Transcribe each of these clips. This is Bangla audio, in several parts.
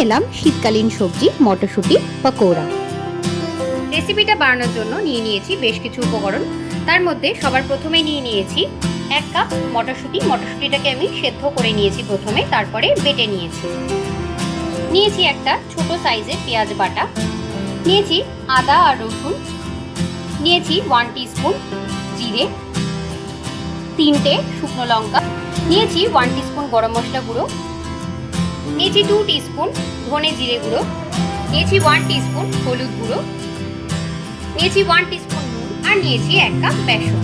এলাম শীতকালীন সবজি মটরশুটি পাকোড়া। রেসিপিটা বানানোর জন্য নিয়ে নিয়েছি বেশ কিছু উপকরণ। তার মধ্যে সবার প্রথমে নিয়ে নিয়েছি 1 কাপ মটরশুটি। মটরশুটিটাকে আমি সেদ্ধ করে নিয়েছি প্রথমে, তারপরে বেটে নিয়েছি। নিয়েছি একটা ছোট সাইজের পেঁয়াজ বাটা, নিয়েছি আদা আর রসুন, নিয়েছি 1 টিস্পুন জিরে, 3টে শুকনো লঙ্কা, নিয়েছি 1 টিস্পুন গরম মশলা গুঁড়ো, নিয়েছি 2 টিস্পুন ধনে জিরে গুঁড়ো, নিয়েছি 1 টিস্পুন হলুদ গুঁড়ো, নিয়েছি 1 টিস্পুন নুন, আর নিয়েছি 1 কাপ বেসন।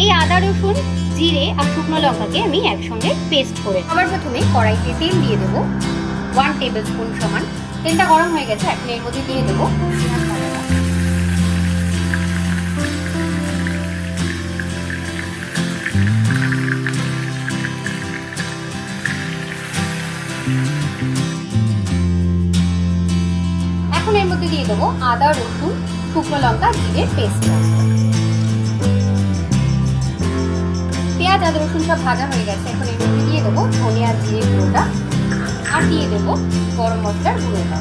এই আদা রসুন জিরে আর শুকনো লঙ্কাকে আমি একসঙ্গে পেস্ট করে আবার প্রথমে কড়াইতে তেল দিয়ে দেবো 1 টেবিল স্পুন সমান। তেলটা গরম হয়ে গেছে, এখন এর মধ্যে দিয়ে দেবো এর মধ্যে দিয়ে দেবো আদা রসুন শুকনো লঙ্কা জিরে পেস্ট। পেঁয়াজ আদা রসুন সব ভাজা হয়ে গেছে, এখন এর মধ্যে দিয়ে দেবো ধনে আর জিরে গুঁড়োটা, আর দিয়ে দেবো গরম মশলার গুঁড়োটা।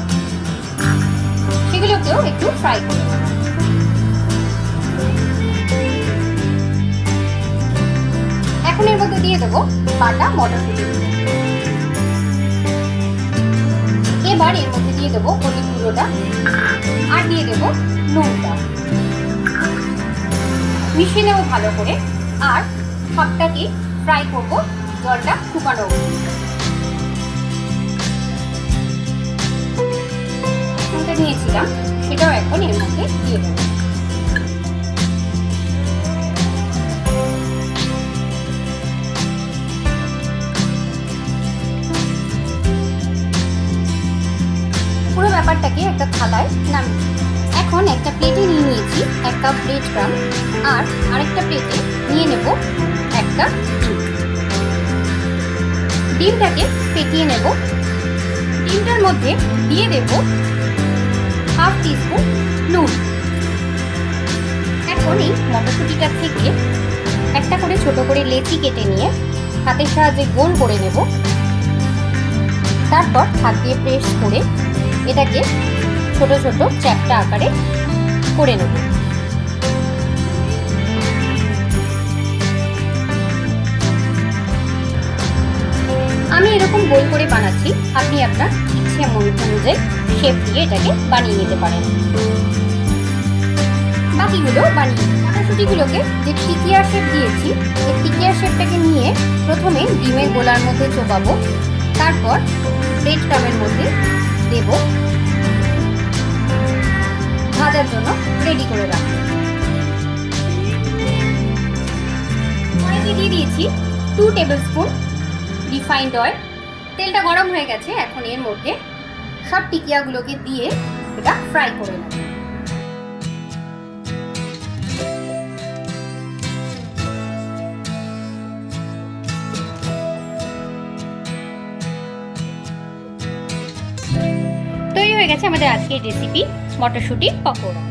সেগুলোকেও একটু ফ্রাই করে নেব। এখন এর মধ্যে দিয়ে দেবো বাটা মটরশুটি। এবার এর মধ্যে দিয়ে দেবো হলুদ গুঁড়োটা, আর দিয়ে দেবো নুনটা। মিশিয়ে নেবো ভালো করে, আর সবটাকে ফ্রাই করবো জলটা শুকানো অবধি। নুনটা নিয়েছিলাম সেটাও এখন এর মধ্যে দিয়ে দেবো। পুরো ব্যাপারটাকে একটা থালায় নামিয়ে এখন একটা প্লেটে নিয়ে নিয়েছি 1 কাপ ব্রেড ক্রাম, আর আরেকটা প্লেটে নিয়ে নেব একটা ডিম। ডিমটাকে ফেটিয়ে নেব। ডিমটার মধ্যে দিয়ে দেব 1/2 টিস্পুন নুন। এখন এই মটরশুটিটা থেকে একটা করে ছোট করে লেচি কেটে নিয়ে হাতের সাহায্যে গোল করে নেব। তারপর হাত দিয়ে প্রেস করে এটাকে ছোট ছোট চ্যাপ্টা আকারে করে নেব। আমি এরকম গোল করে বানাচ্ছি, আপনি আপনার ইচ্ছে অনুযায়ী শেপ দিয়ে এটাকে বানিয়ে নিতে পারেন। বাকিগুলো বানিয়ে মটরশুটিগুলোকে যে টিকিয়া শেপ দিয়েছি, এই টিকিয়া শেপটাকে নিয়ে প্রথমে ডিমের গোলার মধ্যে চোপাবো, তারপর ব্রেড ক্রামের মধ্যে দেব, ভাজার জন্য রেডি করে রাখবো। কড়াইতে দিয়ে দিয়েছি 2 টেবিল স্পুন রিফাইন্ড অয়েল। তেলটা গরম হয়ে গেছে, এখন এর মধ্যে সব টিকিয়াগুলোকে দিয়ে এটা ফ্রাই করে নেব। তৈরি হয়ে গেছে আমাদের আজকের রেসিপি মটরশুটির পকোড়া।